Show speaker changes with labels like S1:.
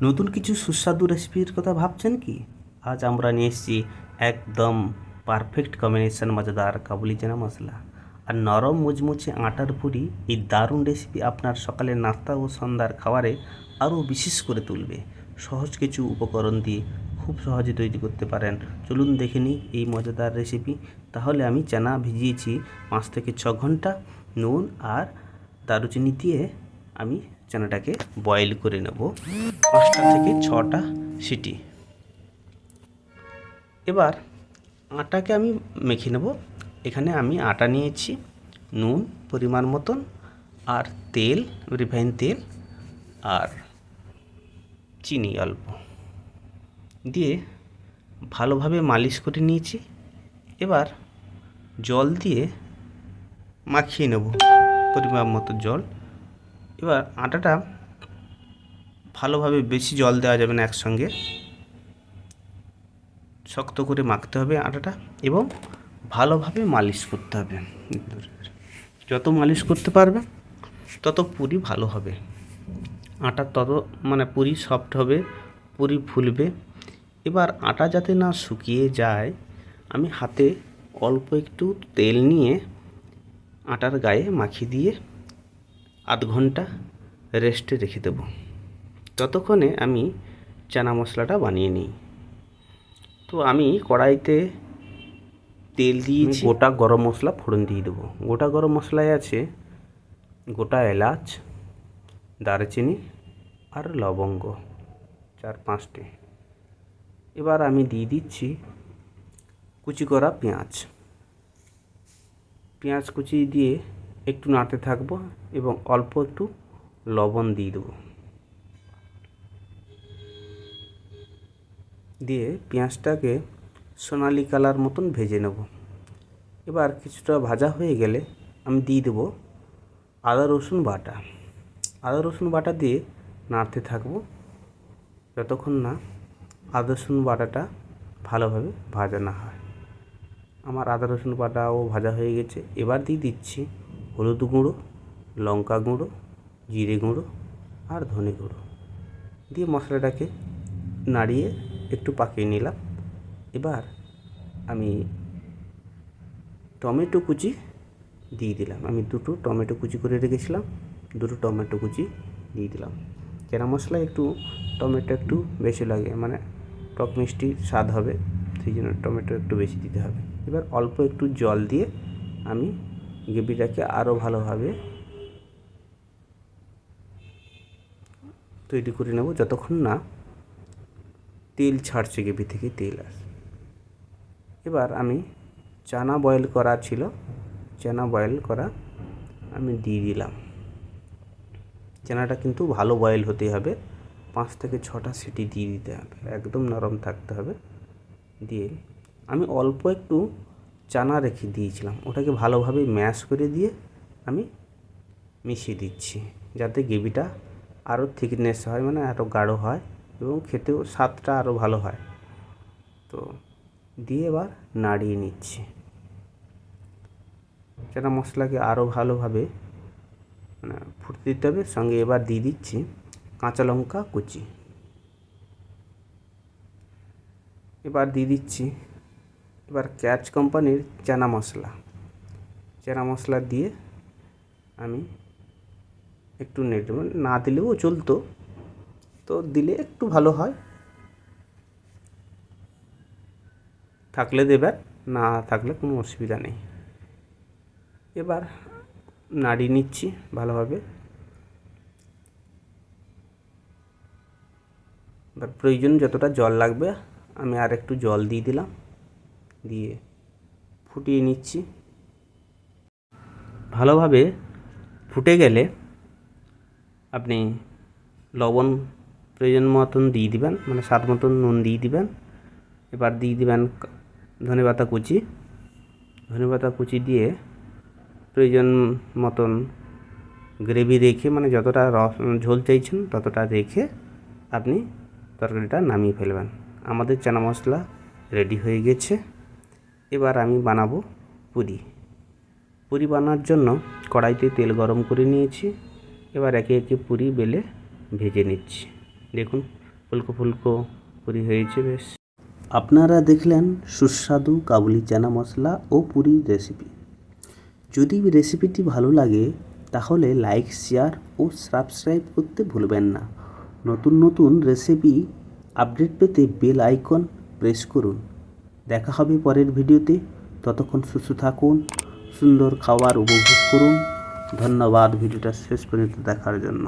S1: নতুন কিছু সুস্বাদু রেসিপির কথা ভাবছেন কি? আজ আমরা নিয়ে এসেছি একদম পারফেক্ট কম্বিনেশন মজাদার কাবুলি চানা মশলা আর নরম মুচমুচে আটার পুরি। এই দারুণ রেসিপি আপনার সকালের নাস্তা ও সন্ধ্যার খাবারে আরও বিশেষ করে তুলবে। সহজ কিছু উপকরণ দিয়ে খুব সহজে তৈরি করতে পারেন। চলুন দেখে নিই এই মজাদার রেসিপি। তাহলে আমি চানা ভিজিয়েছি 5 থেকে 6 ঘন্টা। নুন আর দারুচিনি দিয়ে আমি চানাটাকে বয়েল করে নেব 5টা থেকে 6টা সিটি। এবার আটাকে আমি মেখে নেব। এখানে আমি আটা নিয়েছি, নুন পরিমাণ মতন, আর তেল, রিফাইন তেল, আর চিনি অল্প দিয়ে ভালোভাবে মালিশ করে নিয়েছি। এবার জল দিয়ে মাখিয়ে নেব পরিমাণ মতো জল। এবার আটাটা ভালোভাবে, বেশি জল দেওয়া যাবে না, একসঙ্গে শক্ত করে মাখতে হবে আটাটা এবং ভালোভাবে মালিশ করতে হবে। যত মালিশ করতে পারবে তত পুরি ভালো হবে, আটা তত পুরি সফট হবে, পুরি ফুলবে। এবার আটা যাতে না শুকিয়ে যায়, আমি হাতে অল্প একটু তেল নিয়ে আটার গায়ে মাখিয়ে দিয়ে আধ ঘন্টা রেস্টে রেখে দেব। ততক্ষণে আমি চানা মশলাটা বানিয়ে নিই। তো আমি কড়াইতে তেল দিয়েছি, গোটা গরম মশলা ফোড়ন দিয়ে দেবো। গোটা গরম মশলায় আছে গোটা এলাচ, দারচিনি আর লবঙ্গ 4-5টে। এবার আমি দিয়ে দিচ্ছি কুচি করা পেঁয়াজ। পেঁয়াজ কুচি দিয়ে একটু নাড়তে থাকবো এবং অল্প একটু লবণ দিয়ে দেবো। দিয়ে পেঁয়াজটাকে সোনালি কালার মতন ভেজে নেব। এবার কিছুটা ভাজা হয়ে গেলে আমি দিয়ে দেবো আদা রসুন বাটা। আদা রসুন বাটা দিয়ে নাড়তে থাকবো যতক্ষণ না আদা রসুন বাটাটা ভালোভাবে ভাজা না হয়। আমার আদা রসুন বাটাও ভাজা হয়ে গেছে। এবার দিয়ে দিচ্ছি হলুদ গুঁড়ো, লঙ্কা গুঁড়ো, জিরে গুঁড়ো আর ধনে গুঁড়ো দিয়ে মশলাটাকে নাড়িয়ে একটু পাকিয়ে নিলাম। এবার আমি টমেটো কুচি দিয়ে দিলাম। আমি 2টো টমেটো কুচি করে রেখেছিলাম, 2টো টমেটো কুচি দিয়ে দিলাম। চানা মশলায় একটু টমেটো একটু বেশি লাগে, টক মিষ্টি স্বাদ হবে, সেই জন্য টমেটো একটু বেশি দিতে হবে। এবার অল্প একটু জল দিয়ে আমি গ্রেভিটাকে আরও ভালোভাবে তৈরি করে নেব যতক্ষণ না তেল ছাড়ছে, গ্রেভি থেকে তেল আসে। এবার আমি চানা বয়েল করা ছিল, চানা বয়েল করা আমি দিয়ে দিলাম। চানাটা কিন্তু ভালো বয়েল হতে হবে, 5 থেকে 6টা সিটি দিয়ে দিতে হবে, একদম নরম থাকতে হবে। দিয়ে আমি অল্প একটু চানা রেখে দিয়েছিলাম, ওটাকে ভালোভাবে ম্যাশ করে দিয়ে আমি মিশিয়ে দিচ্ছি যাতে গ্রেভিটা আরও থিকনেস হয়, আরও গাঢ় হয় এবং খেতেও স্বাদটা আরও ভালো হয়। তো দিয়ে এবার নাড়িয়ে নিচ্ছি। চানা মশলাকে আরও ভালোভাবে ফুটতে দিতে হবে। সঙ্গে এবার দিয়ে দিচ্ছি কাঁচা লঙ্কা কুচি। এবার দিয়ে দিচ্ছি ক্যাচ কোম্পানির চানা মশলা দিয়ে আমি একটু নেড়ে, না দিলেও চলতো, তো দিলে একটু ভালো হয়, থাকলে দেবেন, না থাকলে কোনো অসুবিধা নেই। এবার নাড়িয়ে নিচ্ছি ভালোভাবে। এবার প্রয়োজন যতটা জল লাগবে আমি আর একটু জল দিয়ে দিলাম, দিয়ে ফুটিয়ে নিচ্ছি। ভালোভাবে ফুটে গেলে আপনি লবণ প্রয়োজন মতন দিয়ে দিবেন, স্বাদ মতন নুন দিয়ে দিবেন। এবার দিয়ে দিবেন ধনেপাতা কুচি দিয়ে প্রয়োজন মতন গ্রেভি রেখে, যতটা ঝোল চাইছেন ততটা রেখে আপনি তরকারিটা নামিয়ে ফেলবেন। আমাদের চানা মশলা রেডি হয়ে গেছে। এবার আমি বানাবো পুরি বানানোর জন্য কড়াইতে তেল গরম করে নিয়েছি। এবার একে একে পুরি বেলে ভেজে নিচ্ছি। দেখুন ফুলকো ফুলকো পুরি হয়েছে বেশ। আপনারা দেখলেন সুস্বাদু কাবুলি চানা মশলা ও পুরির রেসিপি। যদি রেসিপিটি ভালো লাগে তাহলে লাইক, শেয়ার ও সাবস্ক্রাইব করতে ভুলবেন না। নতুন নতুন রেসিপি আপডেট পেতে বেল আইকন প্রেস করুন। দেখা হবে পরের ভিডিওতে। ততক্ষণ সুস্থ থাকুন, সুন্দর খাবার উপভোগ করুন। ধন্যবাদ ভিডিওটা শেষ পর্যন্ত দেখার জন্য।